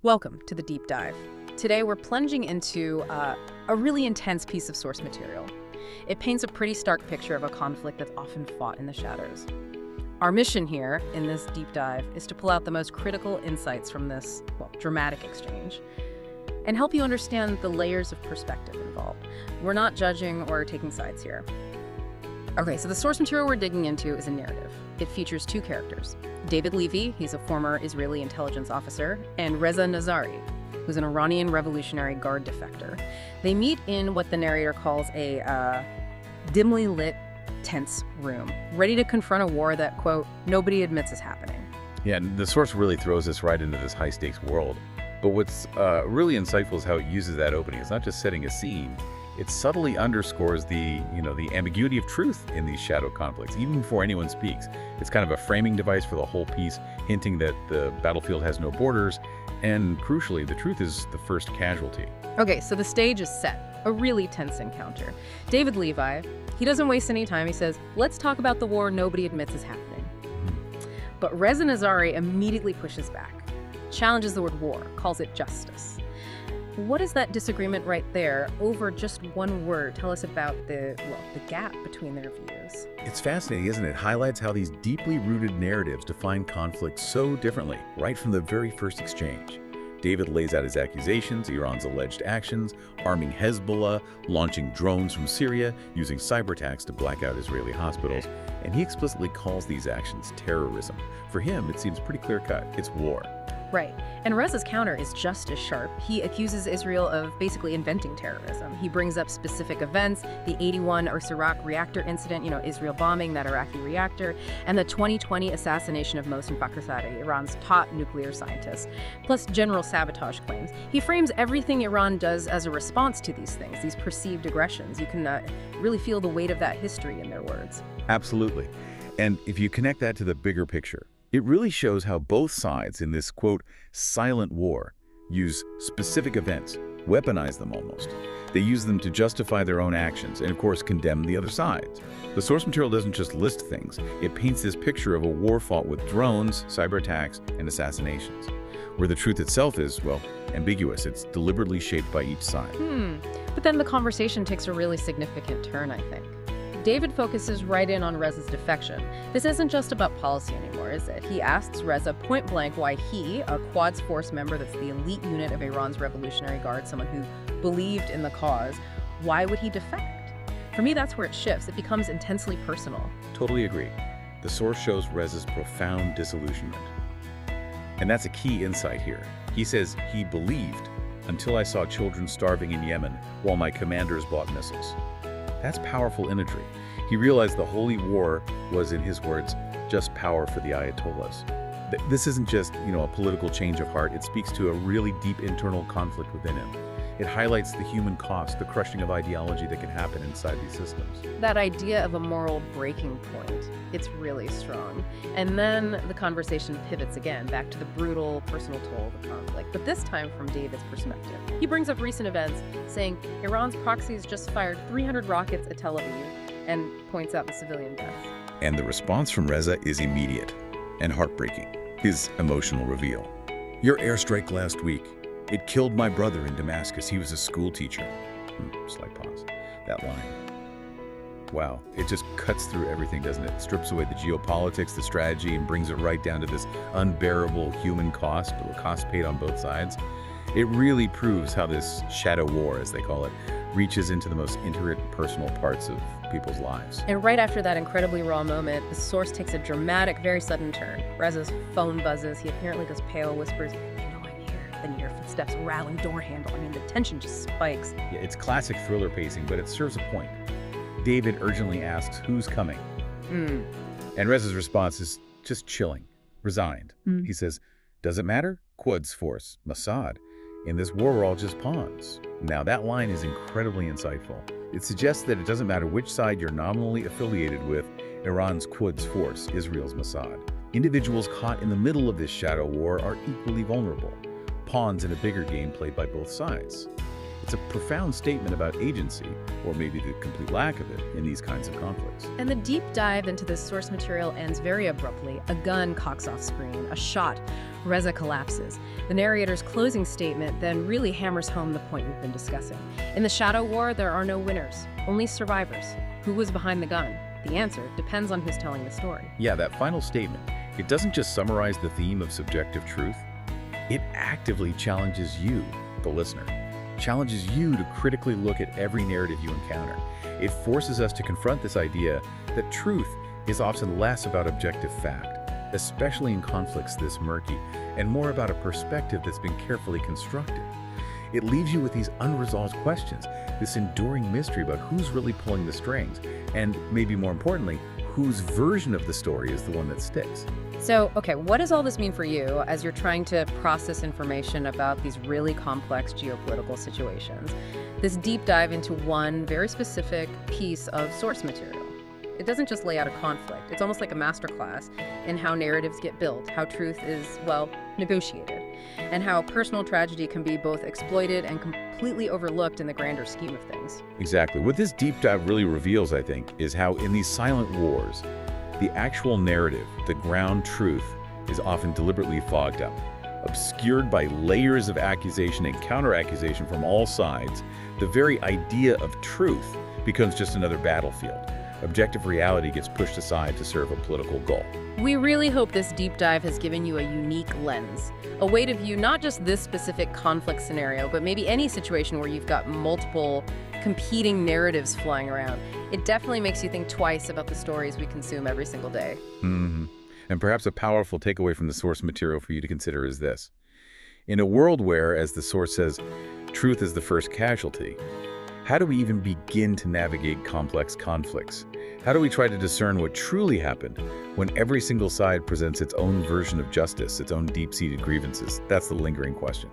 Welcome to the Deep Dive. Today we're plunging into a really intense piece of source material. It paints a pretty stark picture of a conflict that's often fought in the shadows. Our mission here in this deep dive is to pull out the most critical insights from this, dramatic exchange and help you understand the layers of perspective involved. We're not judging or taking sides here. Okay, so the source material we're digging into is a narrative. It features two characters. David Levy, he's a former Israeli intelligence officer, and Reza Nazari, who's an Iranian Revolutionary Guard defector. They meet in what the narrator calls a dimly lit, tense room, ready to confront a war that, quote, nobody admits is happening. Yeah, and the source really throws us right into this high-stakes world. But what's really insightful is how it uses that opening. It's not just setting a scene. It subtly underscores the ambiguity of truth in these shadow conflicts, even before anyone speaks. It's kind of a framing device for the whole piece, hinting that the battlefield has no borders, and crucially, the truth is the first casualty. Okay, so the stage is set. A really tense encounter. David Levi, he doesn't waste any time. He says, let's talk about the war nobody admits is happening. But Reza Nazari immediately pushes back, challenges the word war, calls it justice. What is that disagreement right there over just one word? Tell us about the gap between their views. It's fascinating, isn't it? It highlights how these deeply rooted narratives define conflict so differently, right from the very first exchange. David lays out his accusations, Iran's alleged actions, arming Hezbollah, launching drones from Syria, using cyberattacks to black out Israeli hospitals, and he explicitly calls these actions terrorism. For him, it seems pretty clear-cut. It's war. Right. And Reza's counter is just as sharp. He accuses Israel of basically inventing terrorism. He brings up specific events, the 81 Iraq reactor incident, Israel bombing that Iraqi reactor, and the 2020 assassination of Mossad, Iran's top nuclear scientist, plus general sabotage claims. He frames everything Iran does as a response to these things, these perceived aggressions. You can really feel the weight of that history in their words. Absolutely. And if you connect that to the bigger picture, it really shows how both sides in this, quote, silent war use specific events, weaponize them almost. They use them to justify their own actions and, of course, condemn the other sides. The source material doesn't just list things. It paints this picture of a war fought with drones, cyberattacks, and assassinations, where the truth itself is, ambiguous. It's deliberately shaped by each side. But then the conversation takes a really significant turn, I think. David focuses right in on Reza's defection. This isn't just about policy anymore, is it? He asks Reza point blank why he, a Quds force member that's the elite unit of Iran's Revolutionary Guard, someone who believed in the cause, why would he defect? For me, that's where it shifts. It becomes intensely personal. Totally agree. The source shows Reza's profound disillusionment. And that's a key insight here. He says he believed until I saw children starving in Yemen while my commanders bought missiles. That's powerful imagery. He realized the holy war was, in his words, just power for the Ayatollahs. This isn't just, a political change of heart. It speaks to a really deep internal conflict within him. It highlights the human cost, the crushing of ideology that can happen inside these systems. That idea of a moral breaking point, it's really strong. And then the conversation pivots again back to the brutal personal toll of the conflict, but this time from David's perspective. He brings up recent events, saying Iran's proxies just fired 300 rockets at Tel Aviv and points out the civilian deaths. And the response from Reza is immediate and heartbreaking. His emotional reveal. Your airstrike last week. It killed my brother in Damascus. He was a school teacher. Slight pause. That line. Wow. It just cuts through everything, doesn't it? Strips away the geopolitics, the strategy, and brings it right down to this unbearable human cost, or cost paid on both sides. It really proves how this shadow war, as they call it, reaches into the most intimate personal parts of people's lives. And right after that incredibly raw moment, the source takes a dramatic, very sudden turn. Reza's phone buzzes. He apparently goes pale, whispers, then you hear footsteps, rattling door handle. The tension just spikes. Yeah, it's classic thriller pacing, but it serves a point. David urgently asks, who's coming? And Reza's response is just chilling, resigned. He says, does it matter? Quds force, Mossad. In this war, we're all just pawns. Now, that line is incredibly insightful. It suggests that it doesn't matter which side you're nominally affiliated with, Iran's Quds force, Israel's Mossad. Individuals caught in the middle of this shadow war are equally vulnerable. Pawns in a bigger game played by both sides. It's a profound statement about agency, or maybe the complete lack of it, in these kinds of conflicts. And the deep dive into this source material ends very abruptly. A gun cocks off screen, a shot, Reza collapses. The narrator's closing statement then really hammers home the point we've been discussing. In the Shadow War, there are no winners, only survivors. Who was behind the gun? The answer depends on who's telling the story. Yeah, that final statement, it doesn't just summarize the theme of subjective truth, it actively challenges you, the listener. Challenges you to critically look at every narrative you encounter. It forces us to confront this idea that truth is often less about objective fact, especially in conflicts this murky, and more about a perspective that's been carefully constructed. It leaves you with these unresolved questions, this enduring mystery about who's really pulling the strings, and maybe more importantly, whose version of the story is the one that sticks. So, okay, what does all this mean for you as you're trying to process information about these really complex geopolitical situations? This deep dive into one very specific piece of source material. It doesn't just lay out a conflict. It's almost like a masterclass in how narratives get built, how truth is, well, negotiated, and how personal tragedy can be both exploited and completely overlooked in the grander scheme of things. Exactly. What this deep dive really reveals, I think, is how in these silent wars, the actual narrative, the ground truth, is often deliberately fogged up. Obscured by layers of accusation and counter-accusation from all sides, the very idea of truth becomes just another battlefield. Objective reality gets pushed aside to serve a political goal. We really hope this deep dive has given you a unique lens, a way to view not just this specific conflict scenario, but maybe any situation where you've got multiple competing narratives flying around. It definitely makes you think twice about the stories we consume every single day. And perhaps a powerful takeaway from the source material for you to consider is this. In a world where, as the source says, truth is the first casualty, how do we even begin to navigate complex conflicts? How do we try to discern what truly happened when every single side presents its own version of justice, its own deep-seated grievances? That's the lingering question.